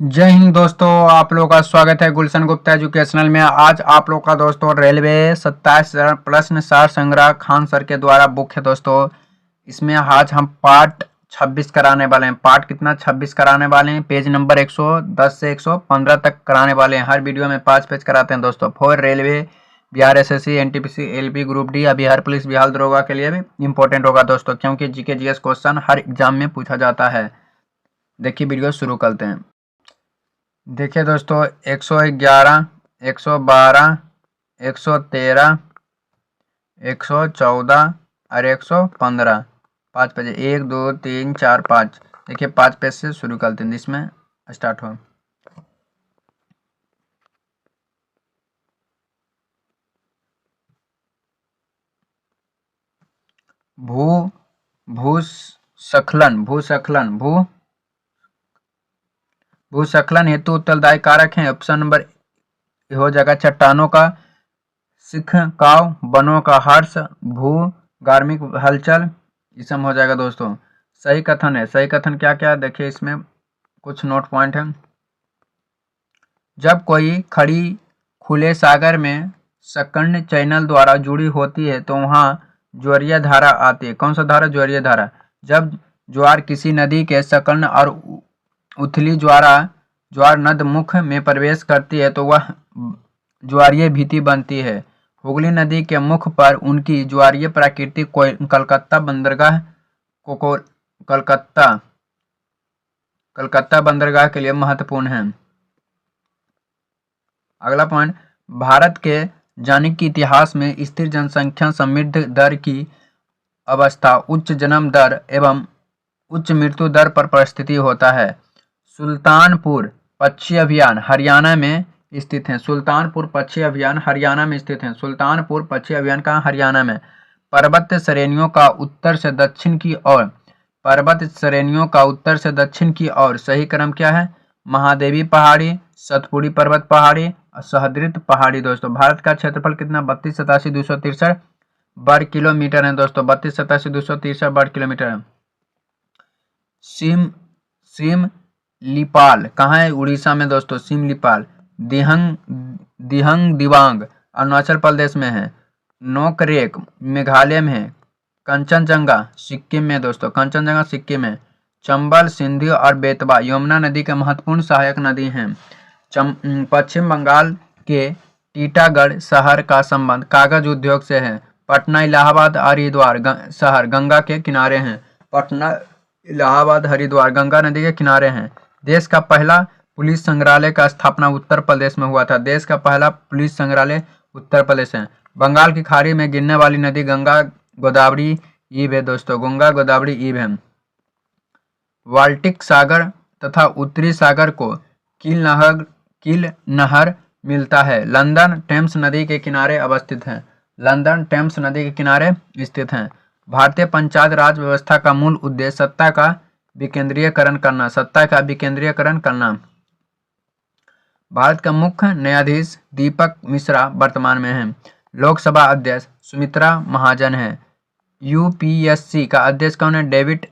जय हिंद दोस्तों, आप लोगों का स्वागत है गुलशन गुप्ता एजुकेशनल में। आज आप लोग का दोस्तों रेलवे 27 प्रश्न सार संग्रह खान सर के द्वारा बुक है दोस्तों। इसमें आज हम पार्ट 26 कराने वाले हैं। पार्ट कितना 26 कराने वाले हैं। पेज नंबर 110 से 115 तक कराने वाले हैं। हर वीडियो में 5 पेज कराते हैं दोस्तों। For railway, Bihar SSC, NTPC, LP group D या बिहार पुलिस, बिहार दरोगा के लिए भी इंपॉर्टेंट होगा दोस्तों, क्योंकि जीके जीएस क्वेश्चन हर एग्जाम में पूछा जाता है। देखिए वीडियो शुरू करते हैं। देखिए दोस्तों 111, 112, 113, 114 और 115 5 पेज 1 2 3 4 5। देखिए 5 पेज से शुरू करते हैं, जिसमें स्टार्ट हो। भू भूस्खलन भूस्खलन भू भूस्खलन हेतु उत्तरदायी कारक हैं। ऑप्शन नंबर हो जाएगा चट्टानों का शिखकाव, वनों का हर्ष, भू गार्मिक हलचल, इसम हो जाएगा दोस्तों। सही कथन है। सही कथन क्या क्या है देखिए, इसमें कुछ नोट पॉइंट है। जब कोई खड़ी खुले सागर में सकर्ण चैनल द्वारा जुड़ी होती है तो वहां ज्वारीय धारा आती है। कौन सा धारा? ज्वारीय धारा। जब ज्वार किसी नदी के सकर्ण और उथली ज्वार नद मुख में प्रवेश करती है तो वह ज्वारीय भीति बनती है। हुगली नदी के मुख पर उनकी ज्वारीय प्रकृति कलकत्ता बंदरगाह को कलकत्ता बंदरगाह के लिए महत्वपूर्ण है। अगला पॉइंट, भारत के जानिक इतिहास में स्थिर जनसंख्या समृद्ध दर की अवस्था उच्च जन्म दर एवं उच्च मृत्यु दर पर परिस्थिति होता है। सुल्तानपुर पक्षी अभियान हरियाणा में स्थित है। सुल्तानपुर पक्षी अभियान हरियाणा में स्थित है। सुल्तानपुर पक्षी अभियान कहाँ? हरियाणा में। पर्वत श्रेणियों का उत्तर से दक्षिण की ओर, पर्वत श्रेणियों का उत्तर से दक्षिण की ओर सही क्रम क्या है? महादेवी पहाड़ी, सतपुड़ी पर्वत पहाड़ी, सह्याद्री पहाड़ी। दोस्तों भारत का क्षेत्रफल कितना? 32,87,263 वर्ग किलोमीटर है दोस्तों। 32,87,263 वर्ग किलोमीटर है। सिमलीपाल कहाँ है? उड़ीसा में दोस्तों। सिमलीपाल। दिहंग दिबांग अरुणाचल प्रदेश में है। नोकरेक मेघालय में है। कंचनजंगा सिक्किम में दोस्तों। कंचनजंगा सिक्किम में। चंबल, सिंधु और बेतवा यमुना नदी के महत्वपूर्ण सहायक नदी हैं। पश्चिम बंगाल के टीटागढ़ शहर का संबंध कागज उद्योग से है। पटना, इलाहाबाद, हरिद्वार शहर गंगा के किनारे हैं। पटना, इलाहाबाद, हरिद्वार गंगा नदी के किनारे हैं। देश का पहला पुलिस संग्रहालय का स्थापना उत्तर प्रदेश में हुआ था। देश का पहला पुलिस संग्रहालय उत्तर प्रदेश है। बंगाल की खाड़ी में गिरने वाली नदी गंगा गोदावरी ईब है दोस्तों। गंगा गोदावरी ईब है। बाल्टिक सागर तथा उत्तरी सागर को किल नहर मिलता है। लंदन टेम्स नदी के किनारे अवस्थित है। लंदन टेम्स नदी के किनारे स्थित है। भारतीय पंचायत राज व्यवस्था का मूल उद्देश्य सत्ता का विकेंद्रीयकरण करना। सत्ता का विकेंद्रीयकरण करना। भारत का मुख्य न्यायाधीश दीपक मिश्रा वर्तमान में है। लोकसभा अध्यक्ष सुमित्रा महाजन है। यूपीएससी का अध्यक्ष कौन है? डेविड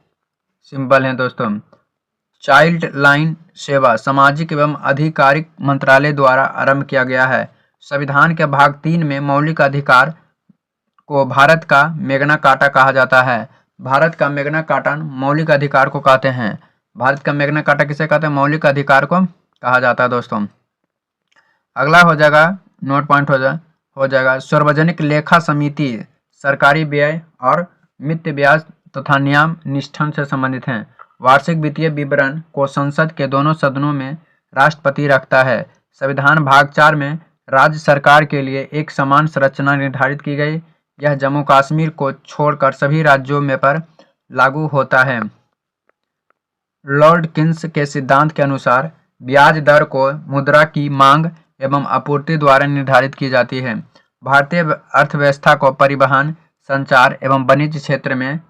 सिंबल है दोस्तों। चाइल्ड लाइन सेवा सामाजिक एवं आधिकारिक मंत्रालय द्वारा आरंभ किया गया है। संविधान के भाग 3 में मौलिक अधिकार को भारत का मैग्ना कार्टा कहा जाता है। भारत का मैग्ना कार्टा मौलिक अधिकार को कहते हैं। भारत का मैग्ना कार्टा किसे कहते हैं? मौलिक अधिकार को कहा जाता है दोस्तों। अगला हो जाएगा नोट पॉइंट हो जाएगा सार्वजनिक लेखा समिति सरकारी व्यय और मित्त ब्याज तथा नियम निष्ठान से संबंधित है। वार्षिक वित्तीय विवरण को संसद के दोनों सदनों में राष्ट्रपति रखता है। संविधान भाग 4 में राज्य सरकार के लिए एक समान संरचना निर्धारित की गई। यह जम्मू कश्मीर को छोड़कर सभी राज्यों में पर लागू होता है। लॉर्ड किन्स के सिद्धांत के अनुसार ब्याज दर को मुद्रा की मांग एवं आपूर्ति द्वारा निर्धारित की जाती है। भारतीय अर्थव्यवस्था को परिवहन, संचार एवं वाणिज्य क्षेत्र में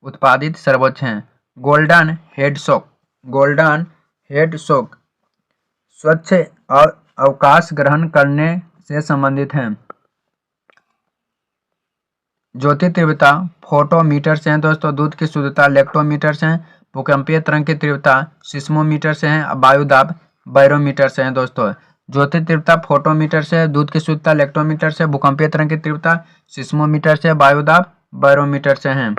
उत्पादित सर्वोच्च हैं। गोल्डन हेडशॉक स्वच्छ और अवकाश ग्रहण करने से संबंधित हैं। ज्योति तीव्रता फोटोमीटर से है दोस्तों। दूध की शुद्धता लेक्टोमीटर से है। भूकंपीय तरंग की तीव्रता सिस्मोमीटर से है। वायु दाब बैरोमीटर से है दोस्तों। ज्योति तीव्रता फोटोमीटर से, दूध की शुद्धता इलेक्ट्रोमीटर से, भूकंपीय तरंग की तीव्रता सिस्मोमीटर से, वायुदाब बैरोमीटर से है।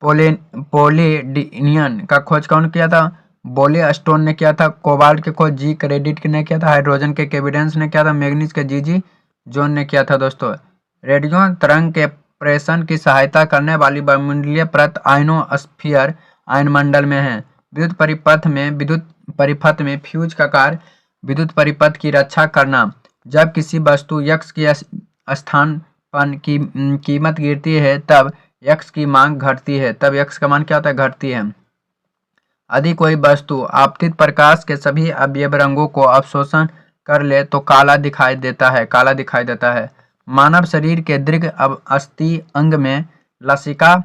पोलिडियम का खोज कौन किया था? बोली स्टोन ने किया था। कोबाल्ट की खोज जी क्रेडिट ने किया था। हाइड्रोजन के केविडेंस ने किया था। मैग्नीज के जी जोन ने किया था दोस्तों। रेडियो तरंग के प्रेषण की सहायता करने वाली वायुमंडलीय परत आयनोस्फीयर आयनमंडल में है। विद्युत परिपथ में फ्यूज का कार्य विद्युत परिपथ की रक्षा करना। जब किसी वस्तु यक्स की स्थानापन्न की कीमत गिरती है तब यक्स की मांग घटती है। तब यक्स का मान क्या होता है? घटती है। यदि कोई वस्तु आपतित प्रकाश के सभी अवयव रंगों को अवशोषण कर ले तो काला दिखाई देता है। मानव शरीर के दीर्घ अस्थि अंग में लसिका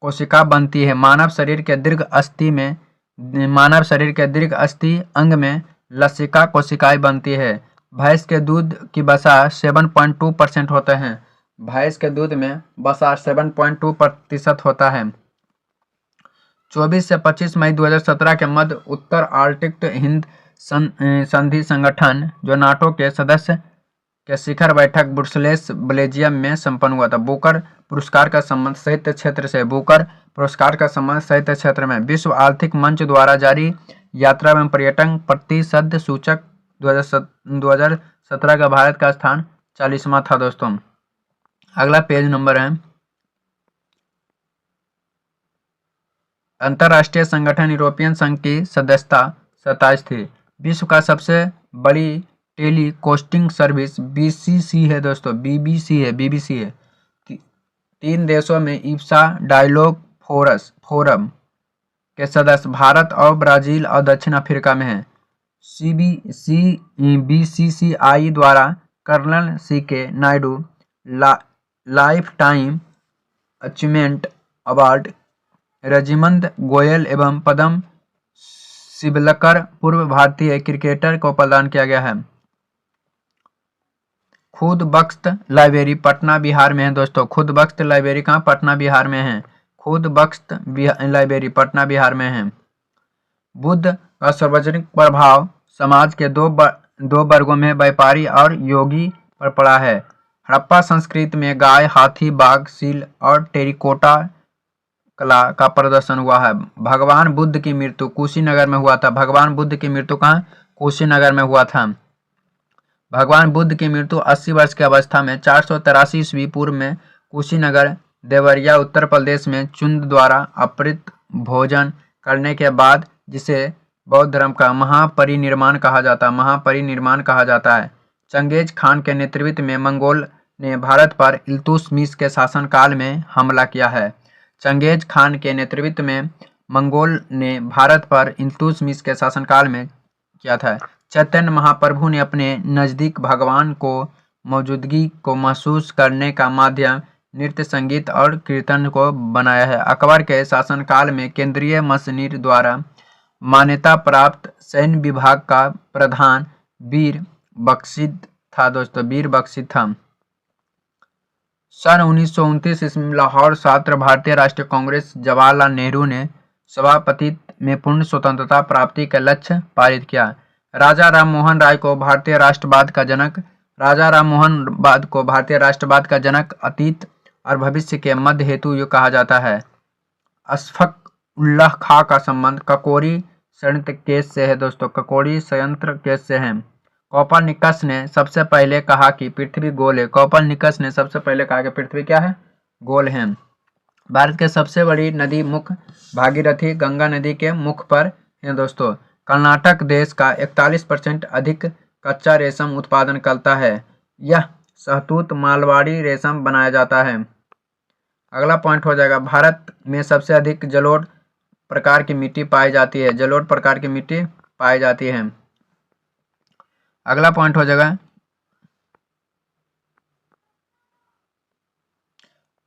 कोशिका बनती है। मानव शरीर के दीर्घ अस्थि अंग में लसिका कोशिकाएं बनती है। भैंस के दूध की वसा 7.2% होते हैं। भैंस के दूध में वसा 7.2% होता है। 24 से 25 मई 2017 के मध्य उत्तर आर्कटिक हिंद संधि संगठन जो नाटो के सदस्य के शिखर बैठक ब्रुसेल्स बेल्जियम में संपन्न हुआ था। बुकर पुरस्कार का संबंध साहित्य क्षेत्र से। बुकर पुरस्कार का संबंध साहित्य क्षेत्र में। विश्व आर्थिक मंच द्वारा जारी यात्रा एवं पर्यटन प्रतिशत सूचक 2017 का भारत का स्थान 40वां था दोस्तों। अगला पेज नंबर है अंतर्राष्ट्रीय संगठन यूरोपियन संघ की सदस्यता 27 थी। विश्व का सबसे बड़ी टेलीकास्टिंग सर्विस बीसीसी है दोस्तों। बीबीसी है। 3 देशों में ईप्सा डायलॉग फोरम के सदस्य भारत और ब्राजील और दक्षिण अफ्रीका में है। बीसीसीआई द्वारा colonel CK Naidu life time achievement award, Rajinder Goel एवं पद्म सिबलकर पूर्व भारतीय क्रिकेटर को प्रदान किया गया है। खुद बख्त लाइब्रेरी पटना बिहार में है दोस्तों। खुद बख्त लाइब्रेरी कहाँ? पटना बिहार में है। खुद बख्त लाइब्रेरी पटना बिहार में है। बुद्ध का सार्वजनिक प्रभाव समाज के दो वर्गों में व्यापारी और योगी पर पड़ा है। हड़प्पा संस्कृति में गाय, हाथी, बाघ, सील और टेरिकोटा कला का प्रदर्शन हुआ है। भगवान बुद्ध की मृत्यु कुशीनगर में हुआ था। भगवान बुद्ध की मृत्यु कहाँ? कुशीनगर में हुआ था। भगवान बुद्ध की मृत्यु 80 वर्ष की अवस्था में 483 ईस्वी पूर्व में कुशीनगर देवरिया उत्तर प्रदेश में चुंद द्वारा अपहृत भोजन करने के बाद, जिसे बौद्ध धर्म का महापरिनिर्वाण कहा जाता है। चंगेज खान के नेतृत्व में मंगोल ने भारत पर इल्तुतमिश के शासनकाल में हमला किया है। चंगेज खान के नेतृत्व में मंगोल ने भारत पर इल्तुतमिश के शासनकाल में किया था। चैतन्य महाप्रभु ने अपने नजदीक भगवान को मौजूदगी को महसूस करने का माध्यम नृत्य, संगीत और कीर्तन को बनाया है। अकबर के शासनकाल में केंद्रीय मशीनरी द्वारा मान्यता प्राप्त सैन्य विभाग का प्रधान वीर बख्शी था दोस्तों। वीर बख्शी था। सन 1929 ईस्वी में लाहौर छात्र भारतीय राष्ट्रीय कांग्रेस जवाहरलाल नेहरू ने सभापति में पूर्ण स्वतंत्रता प्राप्ति का लक्ष्य पारित किया। राजा राम मोहन राय को भारतीय राष्ट्रवाद का जनक अतीत और भविष्य के मध्य हेतु युग कहा जाता है। अशफक उल्लाह खां का संबंध ककोरी संयंत्र केस से है दोस्तों। ककोरी संयंत्र केस से है। कोपरनिकस ने सबसे पहले कहा कि पृथ्वी गोल है। कोपरनिकस ने सबसे पहले कहा कि पृथ्वी क्या है? गोल है। भारत के सबसे बड़ी नदी मुख भागीरथी गंगा नदी के मुख पर है दोस्तों। कर्नाटक देश का 41% अधिक कच्चा रेशम उत्पादन करता है। यह शहतूत मालवाड़ी रेशम बनाया जाता है। अगला पॉइंट हो जाएगा, भारत में सबसे अधिक जलोढ़ प्रकार की मिट्टी पाई जाती है। जलोढ़ प्रकार की मिट्टी पाई जाती है। अगला पॉइंट हो जाएगा,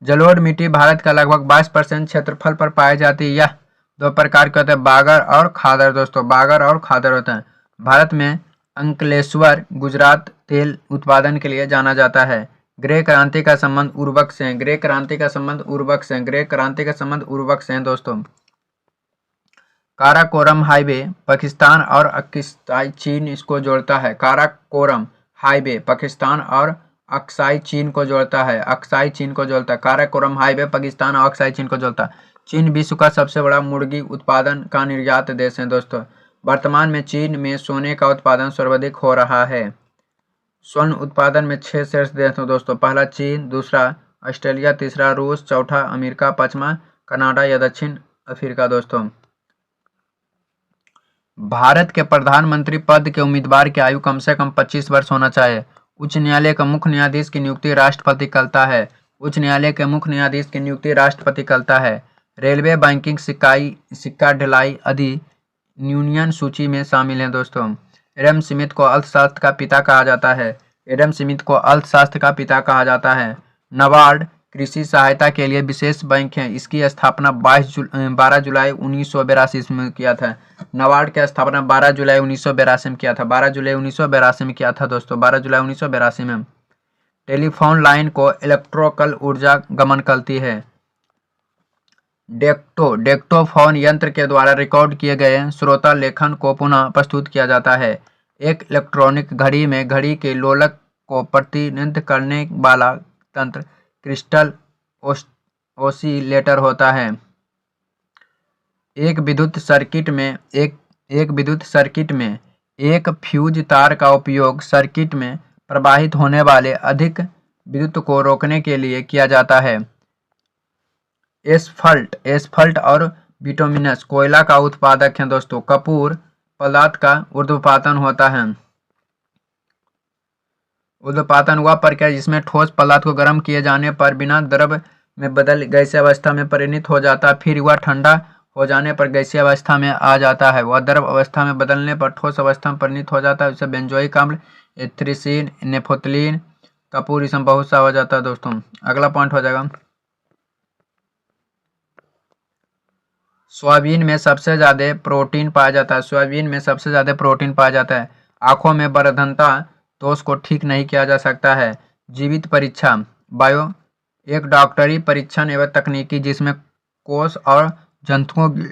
जलोढ़ मिट्टी भारत का लगभग 22% क्षेत्रफल पर पाई जाती है। यह 2 प्रकार के होते हैं, बागर और खादर दोस्तों। बागर और खादर होते हैं। भारत में अंकलेश्वर गुजरात तेल उत्पादन के लिए जाना जाता है। ग्रे क्रांति का संबंध उर्वरक से है। ग्रे क्रांति का संबंध उर्वरक से है। ग्रे क्रांति का संबंध उर्वरक से है दोस्तों। काराकोरम हाईवे पाकिस्तान और अक्साई चीन इसको जोड़ता है। काराकोरम हाईवे पाकिस्तान और अक्साई चीन को जोड़ता है। अक्साई चीन को जोड़ता है। काराकोरम हाईवे पाकिस्तान और अक्साई चीन को जोड़ता है। चीन विश्व का सबसे बड़ा मुर्गी उत्पादन का निर्यात देश है दोस्तों। वर्तमान में चीन में सोने का उत्पादन सर्वाधिक हो रहा है। स्वर्ण उत्पादन में 6 शीर्ष देश हैं दोस्तों। पहला चीन, दूसरा ऑस्ट्रेलिया, तीसरा रूस, चौथा अमेरिका, पांचवा कनाडा या दक्षिण अफ्रीका दोस्तों। भारत के प्रधानमंत्री पद के उम्मीदवार की आयु कम से कम 25 वर्ष होना चाहिए। उच्च न्यायालय का मुख्य न्यायाधीश की नियुक्ति राष्ट्रपति करता है। उच्च न्यायालय के मुख्य न्यायाधीश की नियुक्ति राष्ट्रपति करता है। रेलवे, बैंकिंग, सिक्का ढलाई आदि यूनियन सूची में शामिल हैं दोस्तों। एडम स्मिथ को अर्थशास्त्र का पिता कहा जाता है। एडम स्मिथ को अर्थशास्त्र का पिता कहा जाता है। नाबार्ड कृषि सहायता के लिए विशेष बैंक है। इसकी स्थापना 12 जुलाई 1982 ईस्वी में किया था। नाबार्ड की स्थापना 12 जुलाई 1982 में किया था। 12 जुलाई 1982 में किया था दोस्तों। 12 जुलाई 1982 में। टेलीफोन लाइन को इलेक्ट्रिकल ऊर्जा गमन करती है। डेक्टोफोन यंत्र के द्वारा रिकॉर्ड किए गए श्रोता लेखन को पुनः प्रस्तुत किया जाता है। एक इलेक्ट्रॉनिक घड़ी में घड़ी के लोलक को प्रतिनिधित्व करने वाला तंत्र क्रिस्टल ओसिलेटर होता है। एक विद्युत सर्किट में एक फ्यूज तार का उपयोग सर्किट में प्रवाहित होने वाले अधिक विद्युत को रोकने के लिए किया जाता है। एस्फल्ट और बिटुमिनस कोयला का उत्पादक है दोस्तों। कपूर पदार्थ का ऊर्ध्वपातन होता है। ऊर्ध्वपातन वह प्रक्रिया जिसमें ठोस पदार्थ को गर्म किए जाने पर बिना द्रव में बदल गैसीय अवस्था में परिणत हो जाता है। फिर वह ठंडा हो जाने पर गैसीय अवस्था में आ जाता है। वह द्रव अवस्था में बदलने पर ठोस अवस्था में परिणत हो जाता है। उसे बेंजोइक अम्ल, एथ्रिसीन, नेफ्थलीन, कपूर इसमें बहुत सा हो जाता है दोस्तों। अगला पॉइंट हो जाएगा, सोयाबीन में सबसे ज्यादा प्रोटीन पाया जाता है। सोयाबीन में सबसे ज्यादा प्रोटीन पाया जाता है। आंखों में बर्धनता दोष को ठीक नहीं किया जा सकता है। जीवित परीक्षा बायो एक डॉक्टरी परीक्षण एवं तकनीकी जिसमें कोष और जंतुओं की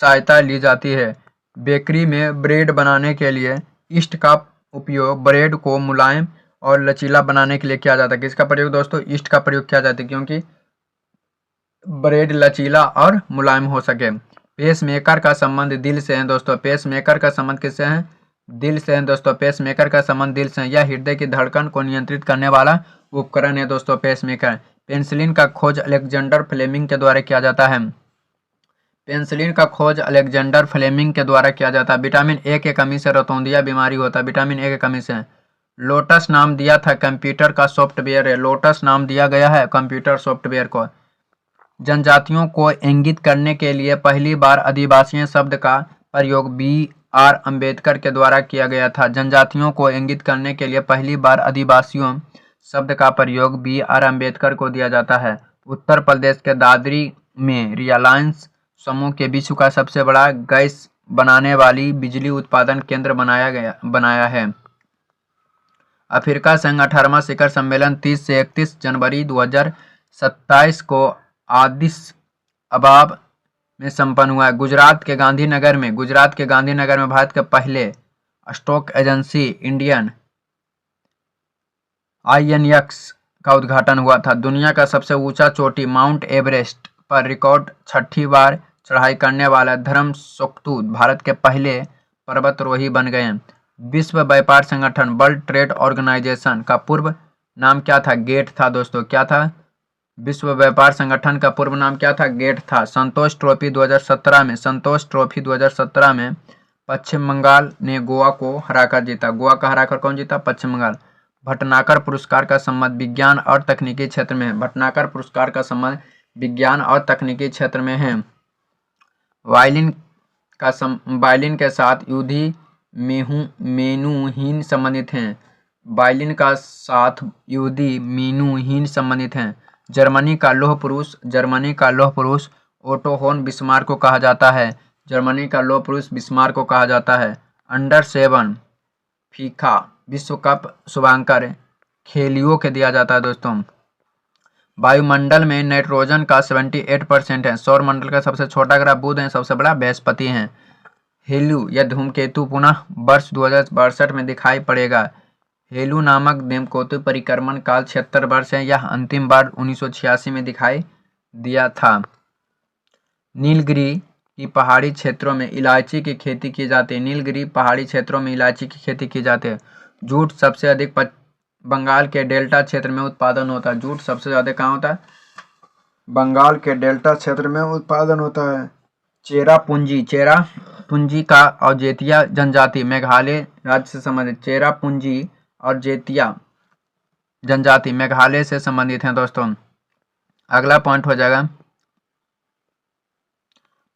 सहायता ली जाती है। बेकरी में ब्रेड बनाने के लिए ईस्ट का उपयोग ब्रेड को मुलायम और लचीला बनाने के लिए किया जाता है। किसका प्रयोग दोस्तों? ईस्ट का प्रयोग किया जाता है, क्योंकि ब्रेड लचीला और मुलायम हो सके। पेसमेकर का संबंध दिल से है दोस्तों। पेसमेकर का संबंध किससे है? दिल से है दोस्तों। पेसमेकर का संबंध दिल से है। यह हृदय की धड़कन को नियंत्रित करने वाला उपकरण है दोस्तों पेसमेकर। पेनिसिलिन का खोज अलेक्जेंडर फ्लेमिंग के द्वारा किया जाता है। पेनिसिलिन का खोज अलेक्जेंडर फ्लेमिंग के द्वारा किया जाता है। विटामिन ए की कमी से रतौंधिया बीमारी होता है। विटामिन ए की कमी से। लोटस नाम दिया था कंप्यूटर का सॉफ्टवेयर है। लोटस नाम दिया गया है कंप्यूटर सॉफ्टवेयर को। जनजातियों को इंगित करने के लिए पहली बार आदिवासी शब्द का प्रयोग B.R. अम्बेडकर के द्वारा किया गया था। जनजातियों को इंगित करने के लिए पहली बार आदिवासियों शब्द का प्रयोग B.R. अम्बेडकर को दिया जाता है। उत्तर प्रदेश के दादरी में रिलायंस समूह के विश्व का सबसे बड़ा गैस बनाने वाली बिजली उत्पादन केंद्र बनाया है। अफ्रीका संघ 18वां शिखर सम्मेलन 30 से 31 जनवरी 2027 को आदिस अबाब में संपन्न हुआ है। गुजरात के गांधीनगर में भारत के पहले स्टॉक एजेंसी इंडियन INX का उद्घाटन हुआ था। दुनिया का सबसे ऊंचा चोटी माउंट एवरेस्ट पर रिकॉर्ड 6ठी बार चढ़ाई करने वाला धर्म सोक्तू भारत के पहले पर्वतारोही बन गए। विश्व व्यापार संगठन वर्ल्ड ट्रेड ऑर्गेनाइजेशन का पूर्व नाम क्या था? गेट था दोस्तों। क्या था? विश्व व्यापार संगठन का पूर्व नाम क्या था? गेट था। संतोष ट्रॉफी 2017 में पश्चिम बंगाल ने गोवा को हराकर जीता। गोवा का हराकर कौन जीता? पश्चिम बंगाल। भटनागर पुरस्कार का संबंध विज्ञान और तकनीकी क्षेत्र में है। भटनागर पुरस्कार का संबंध विज्ञान और तकनीकी क्षेत्र में है। वायलिन के साथ युद्धि मेनुहीन संबंधित हैं। वायलिन का साथ युद्धि मेनुहीन संबंधित हैं। जर्मनी का लौह पुरुष ओटो होन बिस्मार्क को कहा जाता है। जर्मनी का लौह पुरुष बिस्मार्क को कहा जाता है। अंडर 7 फीफा विश्व कप शुभांकर खेलियों के दिया जाता है दोस्तों। वायुमंडल में नाइट्रोजन का 78% है। सौर मंडल का सबसे छोटा ग्रह बुध है, सबसे बड़ा बृहस्पति है। हेलू या धूमकेतु पुनः वर्ष 2062 में दिखाई पड़ेगा। हेलू नामक धूमकेतु परिक्रमण काल 76 वर्ष है। यह अंतिम बार 1986 में दिखाई दिया था। नीलगिरी की पहाड़ी क्षेत्रों में इलायची की खेती की जाती है। नीलगिरी पहाड़ी क्षेत्रों में इलायची की खेती की जाती है। जूट सबसे अधिक बंगाल के डेल्टा क्षेत्र में उत्पादन होता है। जूट सबसे ज्यादा कहाँ होता है? बंगाल के डेल्टा क्षेत्र में उत्पादन होता है। चेरापूंजी का औजेतिया जनजाति मेघालय राज्य से संबंधित। चेरापूंजी और जेतिया जनजाति मेघालय से संबंधित हैं दोस्तों। अगला पॉइंट हो जाएगा,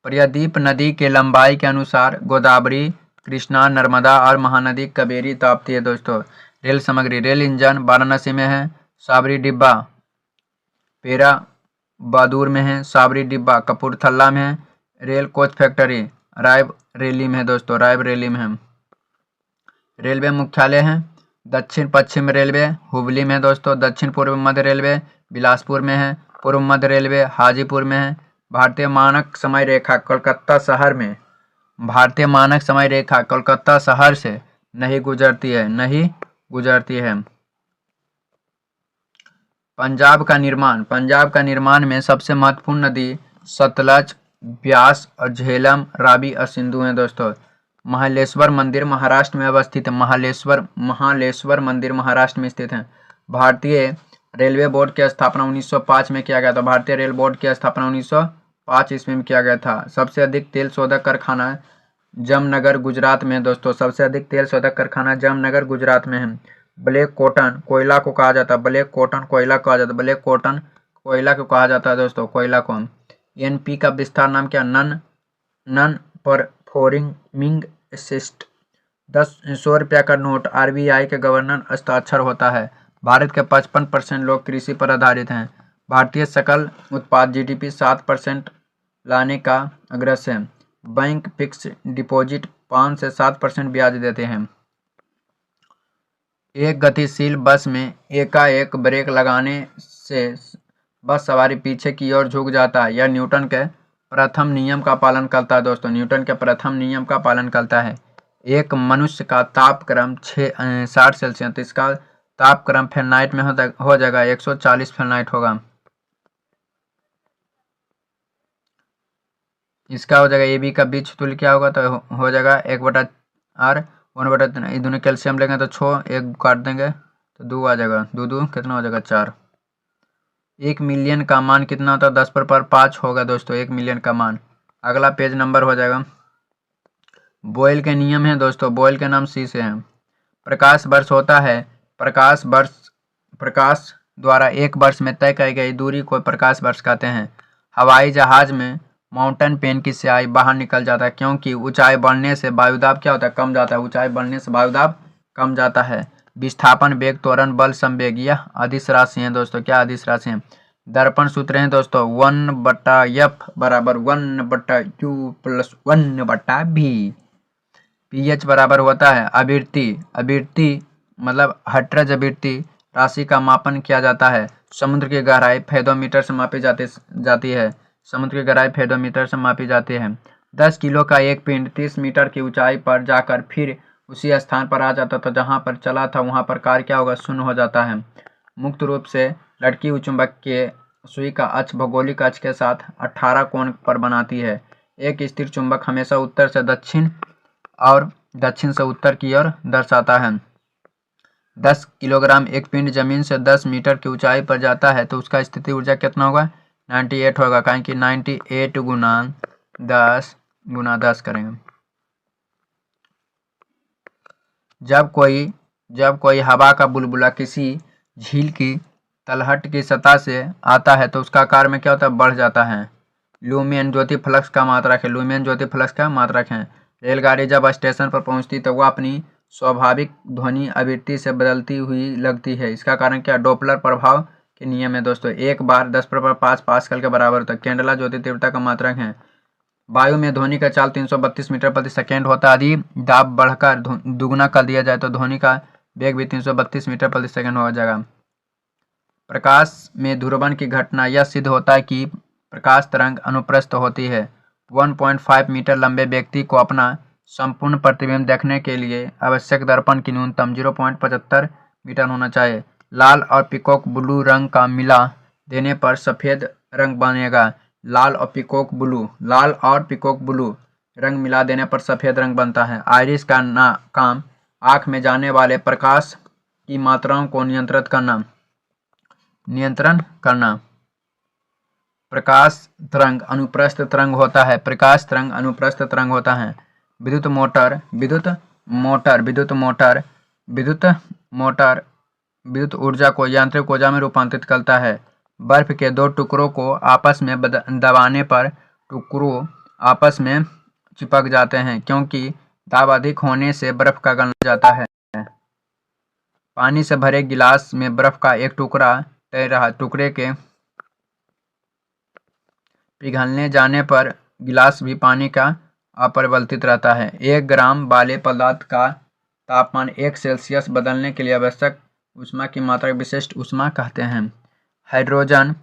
प्रायद्वीप नदी के लंबाई के अनुसार गोदावरी, कृष्णा, नर्मदा और महानदी कावेरी ताप्ती है दोस्तों। रेल सामग्री, रेल इंजन वाराणसी में है। साबरी डिब्बा पेरा बहादुर में है। साबरी डिब्बा कपूरथला में है। रेल कोच फैक्ट्री रायबरेली में है दोस्तों, रायबरेली में है। रेलवे मुख्यालय है दक्षिण पश्चिम रेलवे हुबली में है दोस्तों। दक्षिण पूर्व मध्य रेलवे बिलासपुर में है। पूर्व मध्य रेलवे हाजीपुर में है। भारतीय मानक समय रेखा कोलकाता शहर में, भारतीय मानक समय रेखा कोलकाता शहर से नहीं गुजरती है। पंजाब का निर्माण में सबसे महत्वपूर्ण नदी सतलज, ब्यास और झेलम, रावी और सिंधु हैं दोस्तों। महालेश्वर मंदिर महाराष्ट्र में अवस्थित है। महालेश्वर मंदिर महाराष्ट्र में स्थित है। भारतीय रेलवे बोर्ड की स्थापना 1905 में किया गया था। भारतीय रेल बोर्ड की स्थापना 1905 ईस्वी में किया गया था। सबसे अधिक तेल शोधक कारखाना जामनगर गुजरात में दोस्तों। सबसे अधिक तेल शोधक कारखाना जामनगर गुजरात में है। ब्लैक कॉटन कोयला को कहा जाता है। ब्लैक कॉटन कोयला को कहा जाता है दोस्तों, कोयला को। एनपी का विस्तार नाम क्या? None performing asset. 100 रुपया का नोट आरबीआई के गवर्नर हस्ताक्षर होता है। भारत के 55% लोग कृषि पर आधारित हैं। भारतीय सकल उत्पाद जीडीपी 7% लाने का अग्रसर है। बैंक फिक्स डिपॉजिट 5 से 7% ब्याज देते हैं। एक गतिशील बस में एकाएक ब्रेक लगाने से बस सवारी पीछे की ओर झुक जाता है। यह न्यूटन के प्रथम नियम का पालन करता है दोस्तों। न्यूटन के प्रथम नियम का पालन करता है। एक मनुष्य का तापक्रम 60 सेल्सियस, तो इसका तापक्रम फ़ारेनहाइट में हो जाएगा 140 फ़ारेनहाइट होगा। इसका हो जाएगा AB का बीच तुल्य क्या होगा? तो हो जाएगा 1/r 1/3। दोनों कैल्शियम लेंगे तो 6, 1 काट देंगे तो 2 आ जाएगा। 2 कितना हो जाएगा? 4। 1 मिलियन का मान कितना होता है? 10⁻5 होगा दोस्तों 1 मिलियन का मान। अगला पेज नंबर हो जाएगा, बोयल के नियम है दोस्तों। बोयल के नाम सी से है। प्रकाश वर्ष होता है। प्रकाश द्वारा एक वर्ष में तय की गई दूरी को प्रकाश वर्ष कहते हैं। हवाई जहाज में माउंटेन पेन की स्याही बाहर निकल जाता है क्योंकि ऊंचाई बढ़ने से वायुदाब क्या होता है? कम जाता है। ऊंचाई बढ़ने से वायुदाब कम जाता है। विस्थापन वेग, त्वरण बल, संवेग यह अदिश राशि है दोस्तों। क्या अदिश राशि है? दर्पण सूत्र है दोस्तों 1/f बराबर 1/u + 1/v। pH बराबर होता है आवृत्ति मतलब हर्ट्ज आवृत्ति राशि का मापन किया जाता है। समुद्र की गहराई फेदोमीटर से मापी जाती है। समुद्र की गहराई फेदोमीटर से मापी जाती है। 10 किलो का एक पिंड 30 मीटर की ऊंचाई पर जाकर फिर उसी स्थान पर आ जाता था जहां पर चला था। वहां पर कार्य क्या होगा? शून्य हो जाता है। मुक्त रूप से लटकी हुई चुंबक के सुई का अक्ष भौगोलिक अक्ष के साथ 18 कोण पर बनाती है। एक स्थिर चुंबक हमेशा उत्तर से दक्षिण और दक्षिण से उत्तर की ओर दर्शाता है। 10 किलोग्राम एक पिंड जमीन से 10 मीटर की ऊंचाई पर जाता है तो उसका स्थिति ऊर्जा कितना होगा? 98 होगा, कारण कि 98 गुना 10 करेंगे। जब कोई हवा का बुलबुला किसी झील की तलहट की सतह से आता है तो उसका आकार में क्या होता है? बढ़ जाता है। ल्यूमियन ज्योति फ्लक्स का मात्रक है। रेलगाड़ी जब स्टेशन पर पहुंचती तो वह अपनी स्वाभाविक ध्वनि आवृत्ति से बदलती हुई लगती है। इसका कारण क्या? डॉपलर प्रभाव के नियम है दोस्तों। एक बार 10⁻5 पास्कल के बराबर होता है। कैंडेला ज्योति तीव्रता का मात्रक है। वायु में ध्वनि का चाल 332 मीटर प्रति सेकेंड होता है। यदि दाब बढ़कर दुगुना कर दिया जाए तो ध्वनि का वेग भी 332 मीटर प्रति सेकेंड हो जाएगा। प्रकाश में ध्रुवण की घटना यह सिद्ध होता है कि प्रकाश तरंग अनुप्रस्थ होती है। 1.5 मीटर लंबे व्यक्ति को अपना संपूर्ण प्रतिबिंब देखने के लिए आवश्यक दर्पण की न्यूनतम 0.75 मीटर होना चाहिए। लाल और पीकॉक ब्लू रंग का मिला देने पर सफ़ेद रंग बनेगा। लाल और पीकॉक ब्लू रंग मिला देने पर सफ़ेद रंग बनता है। आइरिस का काम आँख में जाने वाले प्रकाश की मात्राओं को नियंत्रण करना। प्रकाश तरंग अनुप्रस्थ तरंग होता है। विद्युत ऊर्जा को यांत्रिक ऊर्जा में रूपांतरित करता है। बर्फ के दो टुकड़ों को आपस में दबाने पर टुकड़ों आपस में चिपक जाते हैं, क्योंकि दाब अधिक होने से बर्फ का गलने जाता है। पानी से भरे गिलास में बर्फ का एक टुकड़ा टुकड़े के पिघलने जाने पर गिलास भी पानी का अपरिवर्तित रहता है। 1 ग्राम वाले पदार्थ का तापमान 1 सेल्सियस बदलने के लिए आवश्यक ऊष्मा की मात्रा विशिष्ट ऊष्मा कहते हैं। हाइड्रोजन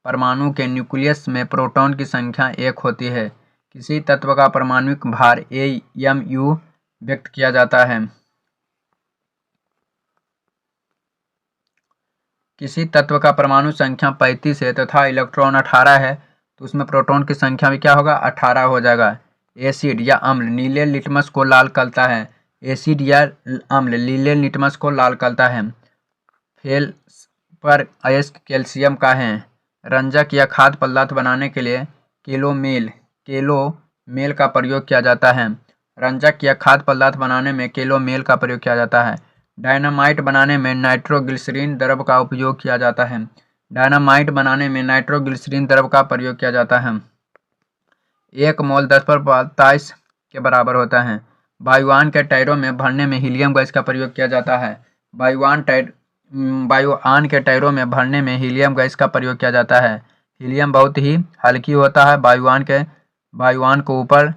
परमाणु के न्यूक्लियस में प्रोटॉन की संख्या 1 होती है। किसी तत्व का परमाणुक भार AMU व्यक्त किया जाता है। किसी तत्व का परमाणु संख्या 35 है तथा इलेक्ट्रॉन 18 है तो उसमें प्रोटॉन की संख्या भी क्या होगा, 18 हो जाएगा। एसिड या अम्ल नीले लिटमस को लाल करता है। फेल पर अयस्क कैल्शियम का है। रंजक या खाद्य पदार्थ बनाने के लिए केलोमेल का प्रयोग किया जाता है। रंजक या खाद्य पदार्थ बनाने में केलोमेल का प्रयोग किया जाता है। डायनामाइट बनाने में नाइट्रोग्लिसरीन द्रव का उपयोग किया जाता है। 1 मोल 10⁻⁴ के बराबर होता है। वायुयान के टायरों में भरने में हीलियम गैस का प्रयोग किया जाता है। हीलियम बहुत ही हल्की होता है। वायुयान को ऊपर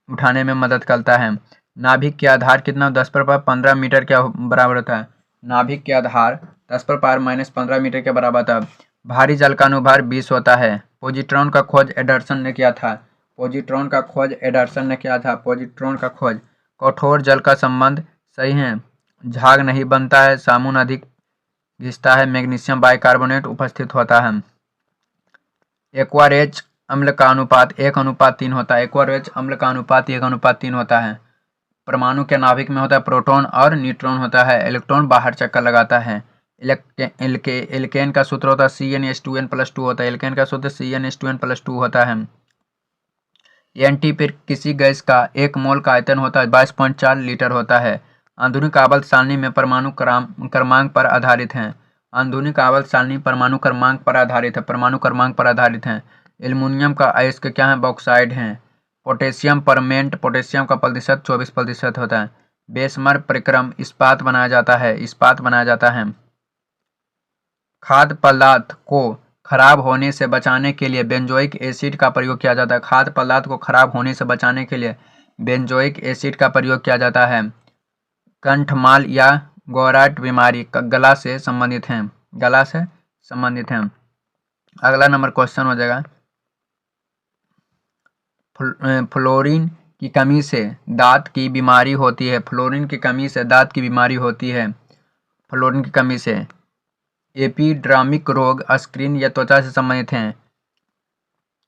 उठाने में मदद करता है। नाभिक के आधार कितना 10⁻15 मीटर के बराबर होता है। नाभिक के आधार 10⁻⁻15 मीटर के बराबर होता है। भारी जल का अनुभार 20 होता है। पॉजिट्रॉन का खोज एंडरसन ने किया था। कठोर जल का संबंध सही है। झाग नहीं बनता है। साबुन अधिक घिसता है। मैग्नीशियम बाइकार्बोनेट उपस्थित होता है। एक्वा-एच अम्ल का अनुपात 1:3 होता है। अम्ल का अनुपात 1:3 होता है। परमाणु के नाभिक में होता है प्रोटॉन और न्यूट्रॉन होता है। इलेक्ट्रॉन बाहर चक्कर लगाता है। एल्केन का सूत्र होता है CnH2n+2 होता है। एल्केन का सूत्र CnH2n+2 होता है। Nt पर किसी गैस का 1 मोल का आयतन होता है 22.4 लीटर होता है। आधुनिक आवर्त सारणी में परमाणु क्रमांक पर आधारित है। एल्युमिनियम का अयस्क क्या है, बॉक्साइड है। पोटेशियम परमेंट पोटेशियम का प्रतिशत 24% होता है। बेसमर परिक्रम इस्पात बनाया जाता है। खाद्य पदार्थ को खराब होने से बचाने के लिए बेंजोइक एसिड का प्रयोग किया जाता है। कंठमाल या गोराट बीमारी गला से संबंधित है। अगला नंबर क्वेश्चन हो जाएगा, फ्लोरीन की कमी से दांत की बीमारी होती है। फ्लोरीन की कमी से एपिडर्मिक रोग स्किन या त्वचा से संबंधित हैं।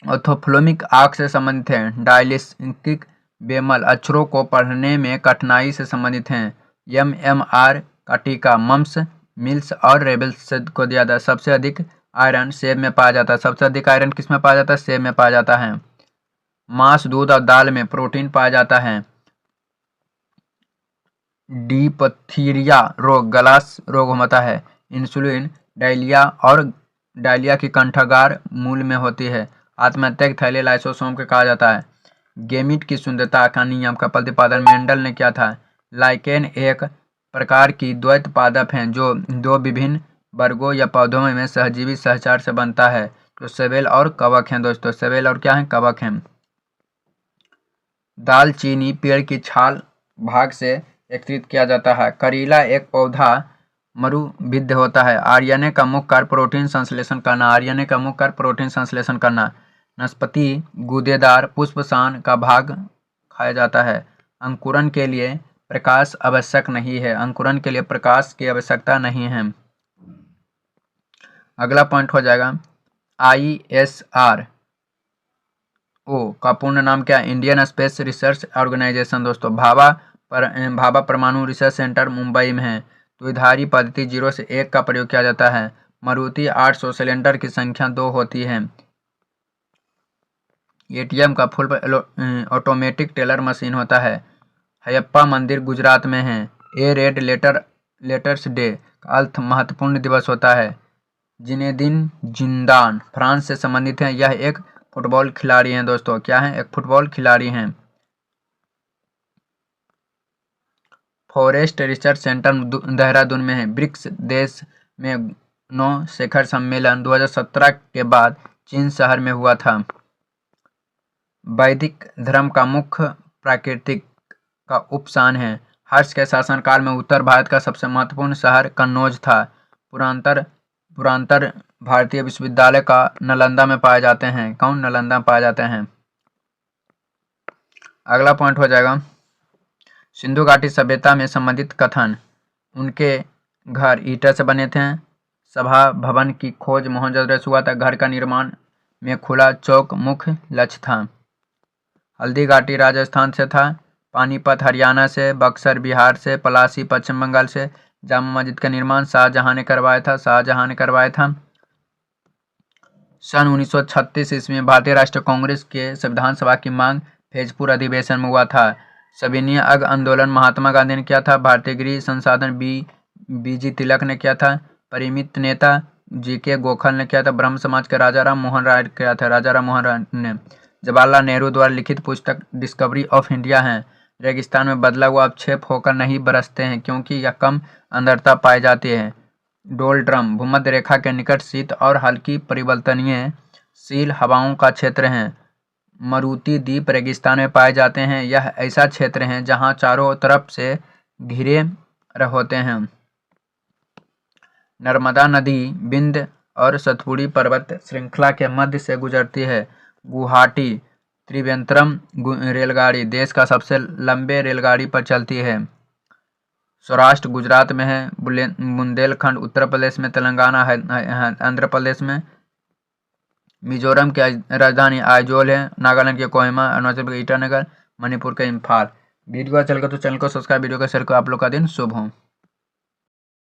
ऑर्थोप्लाज्मिक आंख से संबंधित हैं। डायलिसिक बेमल अक्षरों को पढ़ने में कठिनाई से संबंधित हैं। MMR का टीका मम्स, मिल्स और रेबेल्स को दिया जाता है। सबसे अधिक आयरन सेब में पाया जाता है। किस में पाया जाता है? सेब में पाया जाता है। मांस, दूध और दाल में प्रोटीन पाया जाता है। डिप्थीरिया रोग गलास रोग होता है। इंसुलिन डायलिया की कंठागार मूल में होती है। आत्महत्या के थैले लाइसोसोम के कहा जाता है। गेमिट की शुद्धता का नियम का प्रतिपादन मेंडल ने किया था। लाइकेन एक प्रकार की द्वैत पादप हैं जो 2 विभिन्न वर्गों या पौधों में सहजीवी सहचार से बनता है, जो सेबेल और कवक हैं। दोस्तों सेबेल और क्या है? कवक हैं। दालचीनी पेड़ की छाल भाग से एकत्रित किया जाता है। करीला एक पौधा मरुविद्ध होता है। आरएनए का मुख्य कार्य प्रोटीन संश्लेषण करना। वनस्पति गूदेदार पुष्पसान का भाग खाया जाता है। अंकुरन के लिए प्रकाश आवश्यक नहीं है। अंकुरन के लिए प्रकाश की आवश्यकता नहीं है। अगला पॉइंट हो जाएगा ISRO का पूर्ण नाम क्या है? इंडियन स्पेस रिसर्च ऑर्गेनाइजेशन दोस्तों। भाभा परमाणु रिसर्च सेंटर मुंबई में है। द्विधारी पद्धति 0 से 1 का प्रयोग किया जाता है। मारुति 800 सिलेंडर की संख्या 2 होती है। ATM का फुल ऑटोमेटिक टेलर मशीन होता है। हयप्पा मंदिर गुजरात में है। रेड लेटर्स डे का अर्थ महत्वपूर्ण दिवस होता है। जिनेदिन जिदान फ्रांस से संबंधित हैं। यह एक फुटबॉल खिलाड़ी हैं दोस्तों। क्या है? एक फुटबॉल खिलाड़ी हैं। फॉरेस्ट रिसर्च सेंटर देहरादून में है। ब्रिक्स देश में 9 शिखर सम्मेलन 2017 के बाद चीन शहर में हुआ था। वैदिक धर्म का मुख्य प्राकृतिक का उपसान है। हर्ष के शासनकाल में उत्तर भारत का सबसे महत्वपूर्ण शहर कन्नौज था। पुरांतर भारतीय विश्वविद्यालय का नालंदा में पाए जाते हैं। कौन? नालंदा में पाए जाते हैं। अगला पॉइंट हो जाएगा सिंधु घाटी सभ्यता में संबंधित कथन। उनके घर ईंट से बने थे। सभा भवन की खोज मोहनजोदड़ो से हुआ था। घर का निर्माण में खुला चौक मुख्य लक्ष्य था। हल्दी घाटी राजस्थान से था। पानीपत हरियाणा से। बक्सर बिहार से। पलासी पश्चिम बंगाल से। जामा मस्जिद का निर्माण शाहजहां ने करवाया था। सन 1936 ईस्वी में भारतीय राष्ट्रीय कांग्रेस के संविधान सभा की मांग फैजपुर अधिवेशन में हुआ था। सविनय अग आंदोलन महात्मा गांधी ने किया था। भारतीय गृह संसाधन BG तिलक ने किया था। परिमित नेता GK गोखले ने किया था। ब्रह्म समाज के राजाराम मोहन राय किया था। राजाराम मोहन राय ने। जवाहरलाल नेहरू द्वारा लिखित पुस्तक डिस्कवरी ऑफ इंडिया है। रेगिस्तान में बदला हुआ अवक्षेप होकर नहीं बरसते हैं क्योंकि यह कम आर्द्रता पाई जाती है। डोलड्रम भूमध्य रेखा के निकट शीत और हल्की परिवर्तनीयशील हवाओं का क्षेत्र है। मारुति द्वीप रेगिस्तान में पाए जाते हैं। यह ऐसा क्षेत्र है जहां चारों तरफ से घिरे होते हैं। नर्मदा नदी विंध्य और सतपुड़ी पर्वत श्रृंखला के मध्य से गुजरती है। गुवाहाटी त्रिवेंद्रम रेलगाड़ी देश का सबसे लंबे रेलगाड़ी पर चलती है। सौराष्ट्र गुजरात में है। बुंदेलखंड उत्तर प्रदेश में। तेलंगाना आंध्र प्रदेश में। मिजोरम की राजधानी आइजोल है। नागालैंड के कोहिमा। अरुणाचल प्रदेश ईटानगर। मणिपुर के इम्फाल। वीडियो अच्छा लगा तो चैनल को सब्सक्राइब, वीडियो को शेयर करो। आप लोग का दिन शुभ हो।